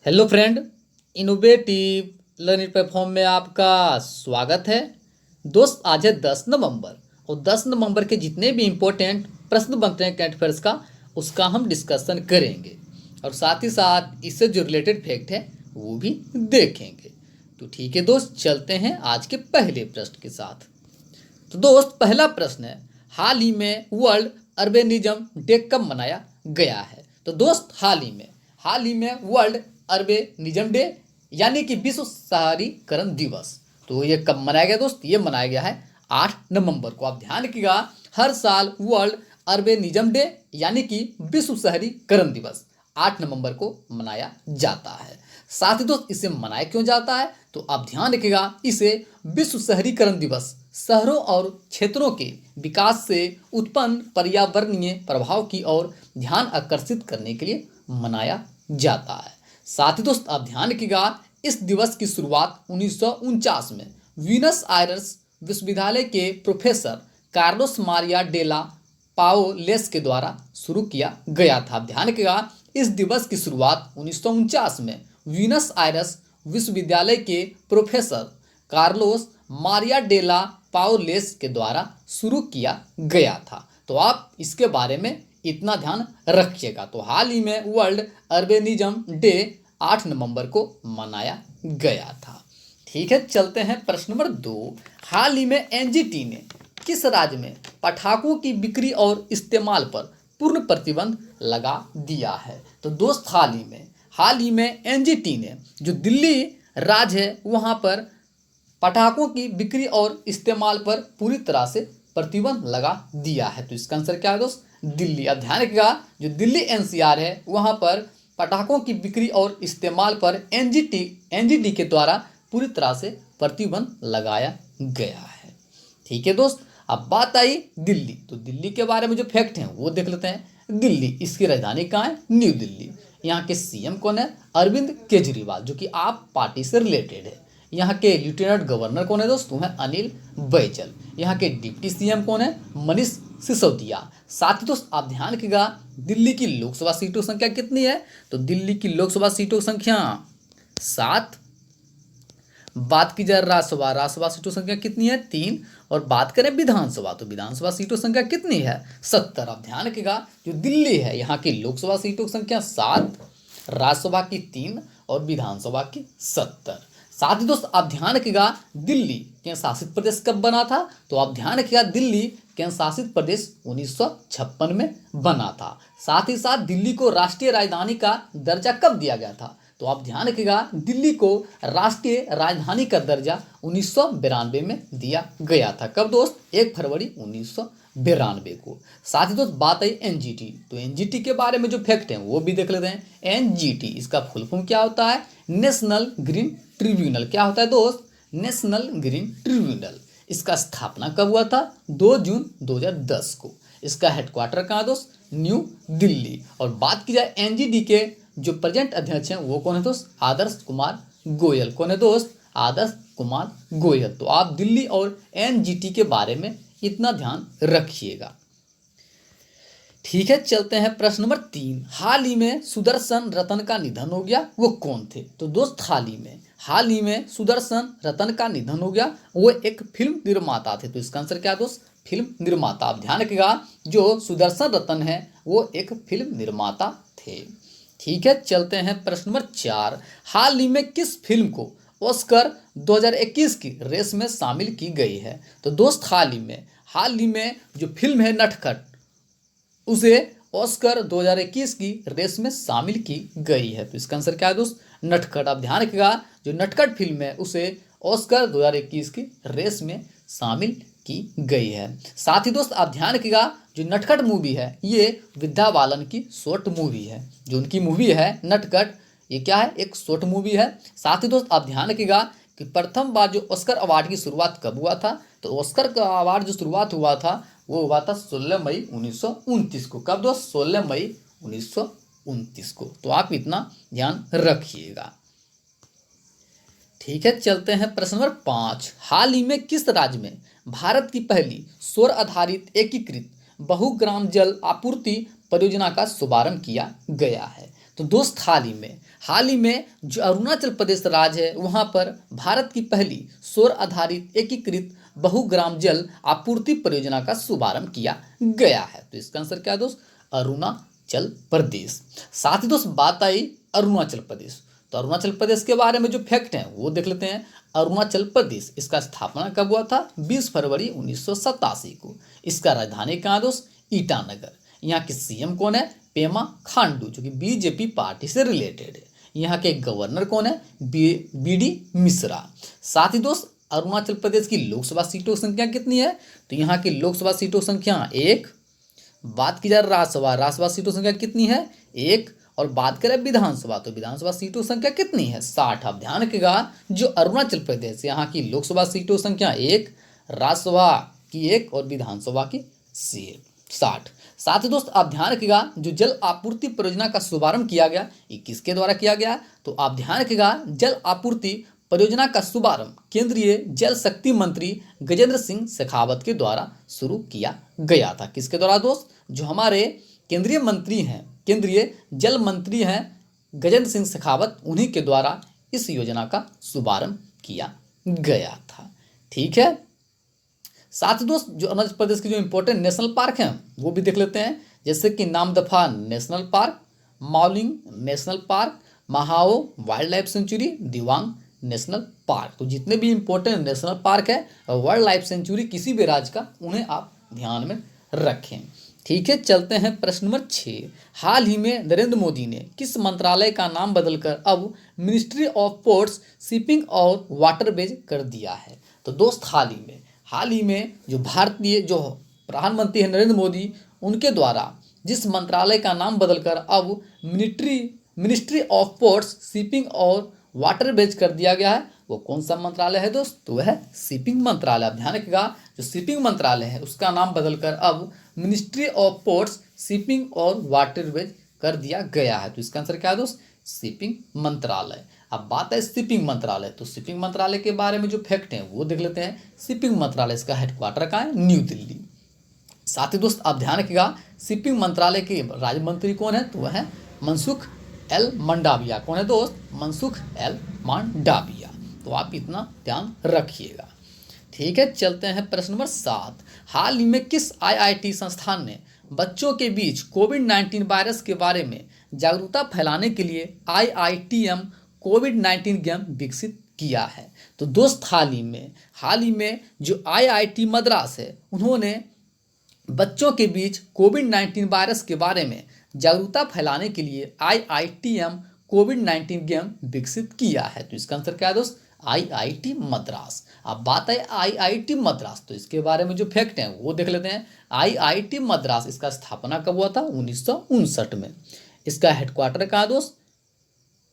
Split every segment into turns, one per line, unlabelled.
Hello friend, innovative learning platform में आपका स्वागत है। दोस्त, आज है 10 नवंबर और 10 नवंबर के जितने भी इम्पोर्टेंट प्रश्न बनते हैं करंट अफेयर्स का उसका हम डिस्कशन करेंगे और साथ ही साथ इससे जो रिलेटेड फैक्ट है वो भी देखेंगे। तो ठीक है दोस्त, चलते हैं आज के पहले प्रश्न के साथ। तो दोस्त, पहला प्रश्न है, हाल ही में वर्ल्ड अर्बेनिज्म डे कब मनाया गया है? तो दोस्त, हाल ही में वर्ल्ड अर्बेनिज्म डे यानी कि विश्व शहरीकरण दिवस, तो ये कब मनाया गया दोस्त? ये मनाया गया है 8 नवंबर को। आप ध्यान रखिएगा, हर साल वर्ल्ड अर्बेनिज्म डे यानी कि विश्व शहरीकरण दिवस 8 नवंबर को मनाया जाता है। साथ ही दोस्त, इसे मनाया क्यों जाता है? तो आप ध्यान रखिएगा, इसे विश्व शहरीकरण दिवस शहरों और क्षेत्रों के विकास से उत्पन्न पर्यावरणीय प्रभाव की ओर ध्यान आकर्षित करने के लिए मनाया जाता है। साथ ही दोस्त, आप ध्यान रखिएगा, इस दिवस की शुरुआत 1949 में वीनस आयर्स विश्वविद्यालय के प्रोफेसर कार्लोस मारिया डेला पाओलेस के द्वारा शुरू किया गया था। ध्यान रखिएगा, इस दिवस की शुरुआत 1949 में वीनस आयर्स विश्वविद्यालय के प्रोफेसर कार्लोस मारिया डेला पाओलेस के द्वारा शुरू किया गया था। तो आप इसके बारे में इतना ध्यान रखिएगा। तो हाल ही में वर्ल्ड अर्बेनिज्म डे 8 नवंबर को मनाया गया था। ठीक है, चलते हैं प्रश्न नंबर 2। हाल ही में एनजीटी ने किस राज्य में पटाखों की बिक्री और इस्तेमाल पर पूर्ण प्रतिबंध लगा दिया है? तो दोस्त, हाल ही में एनजीटी ने जो दिल्ली राज्य है वहाँ पर पटाखों की बिक्री और इस्तेमाल पर पूरी तरह से प्रतिबंध लगा दिया है। तो इसका आंसर क्या है दोस्त? दिल्ली। अब ध्यान रखिएगा, जो दिल्ली एनसीआर है वहाँ पर पटाखों की बिक्री और इस्तेमाल पर एनजीटी के द्वारा पूरी तरह से प्रतिबंध लगाया गया है। ठीक है दोस्त, अब बात आई दिल्ली। तो दिल्ली के बारे में जो फैक्ट हैं वो देख लेते हैं। दिल्ली, इसकी राजधानी कहाँ है? न्यू दिल्ली। यहाँ के सीएम कौन है? अरविंद केजरीवाल, जो कि आप पार्टी से रिलेटेड है। यहाँ के लेफ्टिनेंट गवर्नर कौन है दोस्त? वो है अनिल बैजल। यहाँ के डिप्टी सीएम कौन है? मनीष सिसोदिया। साथ ही दोस्त, आप ध्यान रखिएगा, दिल्ली की लोकसभा सीटों की संख्या कितनी है? तो दिल्ली की लोकसभा सीटों की संख्या 7। बात की जाए राज्यसभा सीटों की संख्या कितनी है? 3। और बात करें विधानसभा, तो विधानसभा सीटों की संख्या कितनी है? 70। आप ध्यान रखिएगा, जो दिल्ली है यहाँ की लोकसभा सीटों की संख्या 7, राज्यसभा की 3 और विधानसभा की 70। साथ ही दोस्त, आप ध्यान रखिएगा, दिल्ली केंद्र शासित प्रदेश कब बना था? तो आप ध्यान रखिएगा, दिल्ली केंद्र शासित प्रदेश 1956 में बना था। साथ ही साथ दिल्ली को राष्ट्रीय राजधानी का दर्जा कब दिया गया था? तो आप ध्यान रखिएगा, दिल्ली को राष्ट्रीय राजधानी का दर्जा 1992 में दिया गया था। कब दोस्त? 1 फरवरी 1992 को। साथ ही दोस्त, बात आई एनजीटी। तो एनजीटी के बारे में जो फैक्ट हैं वो भी देख लेते हैं। एनजीटी, इसका फुल फॉर्म क्या होता है? National green tribunal. क्या होता है दोस्त? National green tribunal. इसका स्थापना कब हुआ था? 2 जून 2010 को। इसका हेडक्वार्टर कहाँ दोस्त? न्यू दिल्ली। और बात की जाए एनजीटी के जो प्रेजेंट अध्यक्ष हैं वो कौन है दोस्त? आदर्श कुमार गोयल। कौन है दोस्त? आदर्श कुमार गोयल। तो आप दिल्ली और एनजीटी के बारे में इतना ध्यान रखिएगा। ठीक है, चलते हैं प्रश्न नंबर 3। हाल ही में सुदर्शन रतन का निधन हो गया, वो कौन थे? तो दोस्त, हाल ही में सुदर्शन रतन का निधन हो गया, वो एक फिल्म निर्माता थे। तो इसका आंसर क्या है दोस्त? फिल्म निर्माता। आप ध्यान रखिएगा, जो सुदर्शन रतन है वो एक फिल्म निर्माता थे। ठीक है, चलते हैं प्रश्न नंबर 4। हाल ही में किस फिल्म को ऑस्कर 2021 की रेस में शामिल की गई है? तो दोस्त, हाल ही में जो फिल्म है नटखट, उसे ऑस्कर 2021 की रेस में शामिल की गई है। तो इसका आंसर क्या है दोस्त? नटखट। आप ध्यान रखिएगा, जो नटखट फिल्म है उसे ऑस्कर 2021 की रेस में शामिल की गई है। साथ ही दोस्त, आप ध्यान रखिएगा, जो नटखट मूवी है ये विद्या बालन की शॉर्ट मूवी है। जो उनकी मूवी है नटखट, ये क्या है? एक शॉर्ट मूवी है। साथ ही दोस्त, आप ध्यान रखिएगा कि प्रथम बार जो ऑस्कर अवार्ड की शुरुआत कब हुआ था? तो ऑस्कर का अवार्ड जो शुरुआत हुआ था वो हुआ था 16 मई 1929 को। कब दोस्त? 16 मई 1929 को। तो आप इतना ध्यान रखिएगा। ठीक है, चलते हैं प्रश्न नंबर 5। हाल ही में किस राज्य में भारत की पहली सौर आधारित एकीकृत बहुग्राम जल आपूर्ति परियोजना का शुभारंभ किया गया है? तो दोस्त हाल ही में जो अरुणाचल प्रदेश राज्य है वहाँ पर भारत की पहली सौर आधारित एकीकृत बहुग्राम जल आपूर्ति परियोजना का शुभारंभ किया गया है। तो इसका आंसर क्या है दोस्त? अरुणाचल प्रदेश। साथ ही दोस्त बात आई अरुणाचल प्रदेश, तो अरुणाचल प्रदेश के बारे में जो फैक्ट हैं वो देख लेते हैं। अरुणाचल प्रदेश, इसका स्थापना कब हुआ था? 20 फरवरी 1987 को। इसका राजधानी कहाँ दोस्त? ईटानगर। यहाँ के सीएम कौन है? पेमा खांडू, जो कि बीजेपी पार्टी से रिलेटेड है। यहाँ के गवर्नर कौन है? बीडी मिश्रा। साथ ही दोस्त अरुणाचल प्रदेश की लोकसभा सीटों की संख्या कितनी है? तो यहाँ की लोकसभा सीटों की संख्या 1। बात की जाए राज्यसभा सीटों की संख्या कितनी है? 1। और बात करें विधानसभा, तो विधानसभा सीटों की संख्या कितनी है? 60। अब ध्यान रखिएगा, जो अरुणाचल प्रदेश यहाँ की लोकसभा सीटों की संख्या 1, राज्यसभा की 1 और विधानसभा की 60। साथ ही दोस्त आप ध्यान रखिएगा, जो जल आपूर्ति परियोजना का शुभारंभ किया गया, ये किसके द्वारा किया गया? तो आप ध्यान रखिएगा, जल आपूर्ति परियोजना का शुभारंभ केंद्रीय जल शक्ति मंत्री गजेंद्र सिंह शेखावत के द्वारा शुरू किया गया था। किसके द्वारा दोस्त? जो हमारे केंद्रीय मंत्री हैं, केंद्रीय जल मंत्री हैं गजेंद्र सिंह शेखावत, उन्हीं के द्वारा इस योजना का शुभारंभ किया गया था। ठीक है। साथ ही दोस्त जो अरुणाचल प्रदेश के जो इंपॉर्टेंट नेशनल पार्क हैं वो भी देख लेते हैं, जैसे कि Namdapha national park, Mouling national park, Mehao wild life sanctuary, Dibang national park. तो जितने भी इंपॉर्टेंट नेशनल पार्क है, वाइल्ड लाइफ सेंचुरी किसी भी राज्य का, उन्हें आप ध्यान में रखें। ठीक है, चलते हैं प्रश्न नंबर 6। हाल ही में नरेंद्र मोदी ने किस मंत्रालय का नाम बदलकर अब मिनिस्ट्री ऑफ पोर्ट्स, शिपिंग और वाटरवेज कर दिया है? तो दोस्त हाल ही में जो भारतीय जो प्रधानमंत्री है नरेंद्र मोदी, उनके द्वारा जिस मंत्रालय का नाम बदलकर अब मिनिस्ट्री ऑफ पोर्ट्स, शिपिंग और वाटरवेज कर दिया गया है, वो कौन सा मंत्रालय है दोस्त? तो वह है शिपिंग मंत्रालय। आप ध्यान रखिएगा, जो शिपिंग मंत्रालय है उसका नाम बदलकर अब मिनिस्ट्री ऑफ पोर्ट्स, शिपिंग और वाटरवेज कर दिया गया है। तो इसका आंसर क्या है दोस्त? शिपिंग मंत्रालय। अब बात है शिपिंग मंत्रालय, तो शिपिंग मंत्रालय के बारे में जो फैक्ट हैं वो देख लेते हैं। शिपिंग मंत्रालय, इसका हेडक्वार्टर कहाँ है? न्यू दिल्ली। साथ ही दोस्त आप ध्यान रखिएगा, शिपिंग मंत्रालय के राज्य मंत्री कौन है? तो वह है मनसुख एल मंडाविया। कौन है दोस्त? मनसुख एल मंडाविया। तो आप इतना ध्यान रखिएगा। ठीक है, चलते हैं प्रश्न नंबर 7। हाल ही में किस आईआईटी संस्थान ने बच्चों के बीच कोविड-19 वायरस के बारे में जागरूकता फैलाने के लिए IITM कोविड-19 गेम विकसित किया है? तो दोस्त हाल ही में जो IIT मद्रास है, उन्होंने बच्चों के बीच कोविड-19 वायरस के बारे में जागरूकता फैलाने के लिए IITM कोविड-19 गेम विकसित किया है। तो इसका आंसर क्या है दोस्त? IIT मद्रास। अब बात है IIT मद्रास, तो इसके बारे में जो फैक्ट हैं वो देख लेते हैं। IIT मद्रास, इसका स्थापना कब हुआ था? 1959 में। इसका हेडक्वार्टर कहाँ है दोस्त?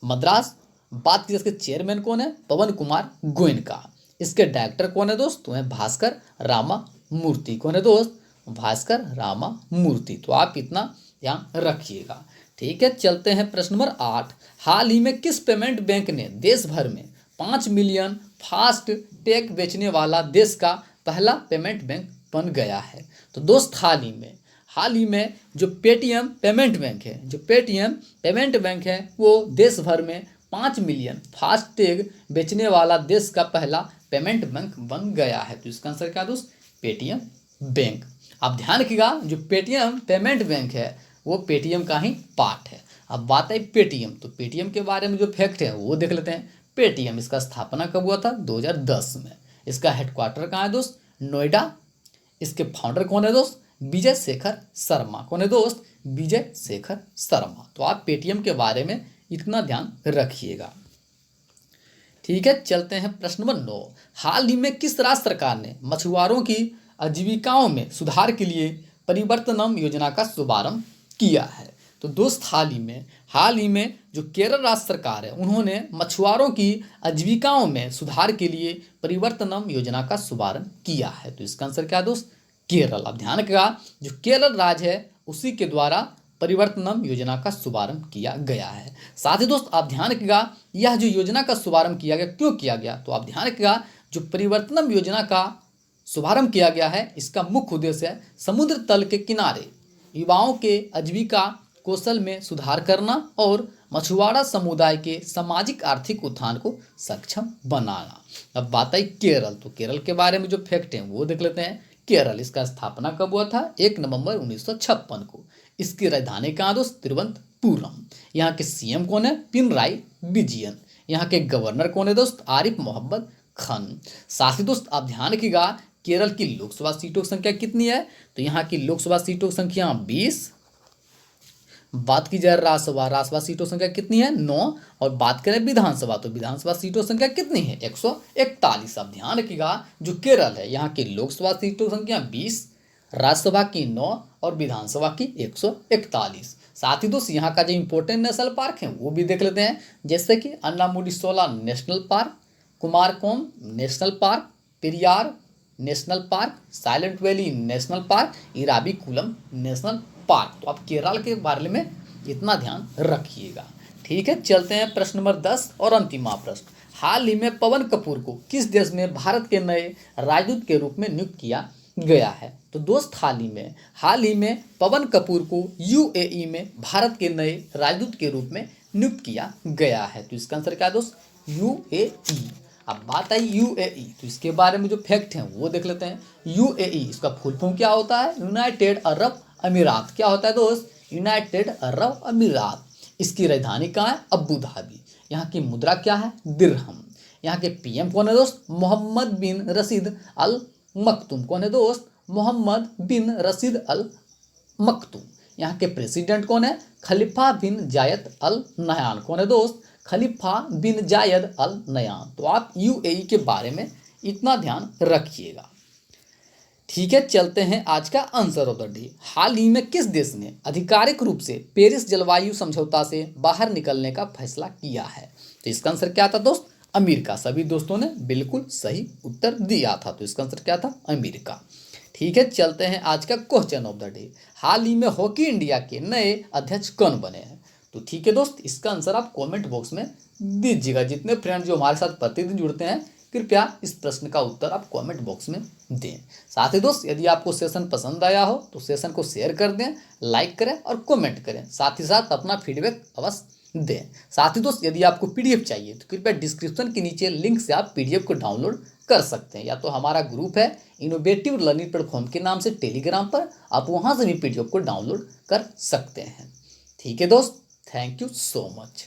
मद्रास। बात की इसके चेयरमैन कौन है? पवन कुमार गोयनका। इसके डायरेक्टर कौन है दोस्त? तो है भास्कर रामा मूर्ति। कौन है दोस्त? भास्कर रामा मूर्ति। तो आप इतना ध्यान रखिएगा। ठीक है, चलते हैं प्रश्न नंबर 8। हाल ही में किस पेमेंट बैंक ने देश भर में 5 मिलियन फास्ट टैग बेचने वाला देश का पहला पेमेंट बैंक बन गया है? तो दोस्त हाल ही में जो पेटीएम पेमेंट बैंक है वो देश भर में 5 मिलियन फास्ट टैग बेचने वाला देश का पहला पेमेंट बैंक बन गया है। तो इसका आंसर क्या दोस्त? Paytm bank. आप ध्यान रखिएगा, जो पेटीएम पेमेंट बैंक है वो पेटीएम का ही पार्ट है। अब बात है पेटीएम, तो पेटीएम के बारे में जो फैक्ट है वो देख लेते हैं। पेटीएम, इसका स्थापना कब हुआ था? 2010 में। इसका हेडक्वार्टर कहाँ है दोस्त? नोएडा। इसके फाउंडर कौन है दोस्त? विजय शेखर शर्मा। कौन है दोस्त? विजय शेखर शर्मा। तो आप पेटीएम के बारे में इतना ध्यान रखिएगा। ठीक है, चलते हैं प्रश्न नंबर 9। हाल ही में किस राज्य सरकार ने मछुआरों की आजीविकाओं में सुधार के लिए परिवर्तनम योजना का शुभारंभ किया है? तो दोस्त हाल ही में जो केरल राज्य सरकार है, उन्होंने मछुआरों की आजीविकाओं में सुधार के लिए परिवर्तनम योजना का शुभारंभ किया है। तो इसका आंसर क्या है दोस्त? केरल। अब ध्यान रखिएगा, जो केरल राज्य है उसी के द्वारा परिवर्तनम योजना का शुभारंभ किया गया है। साथ ही दोस्त आप ध्यान रखिएगा, यह जो योजना का शुभारंभ किया गया, क्यों किया गया? तो आप ध्यान रखिएगा, जो परिवर्तनम योजना का शुभारंभ किया गया है, इसका मुख्य उद्देश्य है समुद्र तल के किनारे युवाओं के आजीविका कौशल में सुधार करना और मछुआरा समुदाय के सामाजिक आर्थिक उत्थान को सक्षम बनाना। अब बात आई केरल, तो केरल के बारे में जो फैक्ट हैं वो देख लेते हैं। केरल, इसका स्थापना कब हुआ था? 1 नवंबर 1956 को। इसकी राजधानी कहाँ दोस्त? तिरुवनंतपुरम। यहाँ के सीएम कौन है? पिनराई विजयन। यहाँ के गवर्नर कौन है दोस्त? आरिफ मोहम्मद खान। साथ ही दोस्त आप ध्यान रखिएगा, केरल की लोकसभा सीटों की संख्या कितनी है? तो यहाँ की लोकसभा सीटों की संख्या 20। बात की जाए राज्यसभा सीटों की संख्या कितनी है? 9। और बात करें विधानसभा, तो विधानसभा सीटों की संख्या कितनी है? 141। अब ध्यान रखिएगा, जो केरल है यहाँ की लोकसभा सीटों की संख्या 20, राज्यसभा की 9 और विधानसभा की 141। साथ ही दोस्त यहाँ का जो इंपॉर्टेंट नेशनल पार्क है वो भी देख लेते हैं, जैसे कि Anamudi Shola national park, Kumarakom national park, Periyar national park, Silent Valley national park, Eravikulam national park. तो आप केरल के बारे में इतना ध्यान रखिएगा। ठीक है, चलते हैं प्रश्न नंबर 10 और अंतिम प्रश्न। हाल ही में पवन कपूर को किस देश में भारत के नए राजदूत के रूप में नियुक्त किया गया है? तो दोस्त हाल ही में पवन कपूर को यूएई में भारत के नए राजदूत के रूप में नियुक्त किया गया है। तो इसका आंसर क्या है दोस्त? यूएई। अब बात आई यूएई, तो इसके बारे में जो फैक्ट हैं वो देख लेते हैं। यूएई, इसका फुल फॉर्म क्या होता है? यूनाइटेड अरब अमीरात। क्या होता है दोस्त? यूनाइटेड अरब अमीरात। इसकी राजधानी कहाँ है? Abu Dhabi. यहाँ की मुद्रा क्या है? दिरहम। यहाँ के पीएम कौन है दोस्त? मोहम्मद बिन रशीद अल मखदूम। कौन है दोस्त? मोहम्मद बिन रशीद अल मखदूम। यहाँ के प्रेसिडेंट कौन है? खलीफा बिन जायद अल नहयान। कौन है दोस्त? खलीफा बिन जायद अल नहयान। तो आप यूएई के बारे में इतना ध्यान रखिएगा। ठीक है, चलते हैं आज का आंसर ऑफ द डे। हाल ही में किस देश ने आधिकारिक रूप से पेरिस जलवायु समझौता से बाहर निकलने का फैसला किया है? तो इसका आंसर क्या था दोस्त? अमेरिका। सभी दोस्तों ने बिल्कुल सही उत्तर दिया था। तो इसका आंसर क्या था? अमेरिका। ठीक है, चलते हैं आज का क्वेश्चन ऑफ द डे। हाल ही में हॉकी इंडिया के नए अध्यक्ष कौन बने हैं? तो ठीक है दोस्त, इसका आंसर आप कमेंट बॉक्स में दीजिएगा। जितने फ्रेंड जो हमारे साथ प्रतिदिन जुड़ते हैं, कृपया इस प्रश्न का उत्तर आप कमेंट बॉक्स में दें। साथ ही दोस्त यदि आपको सेशन पसंद आया हो तो सेशन को शेयर कर दें, लाइक करें और कमेंट करें। साथ ही साथ अपना फीडबैक अवश्य दें। साथ ही दोस्त यदि आपको पीडीएफ चाहिए तो कृपया डिस्क्रिप्शन के नीचे लिंक से आप पीडीएफ को डाउनलोड कर सकते हैं, या तो हमारा ग्रुप है इनोवेटिव लर्निंग प्लेटफॉर्म के नाम से टेलीग्राम पर, आप वहाँ से भी पीडीएफ को डाउनलोड कर सकते हैं। ठीक है दोस्त, थैंक यू सो मच।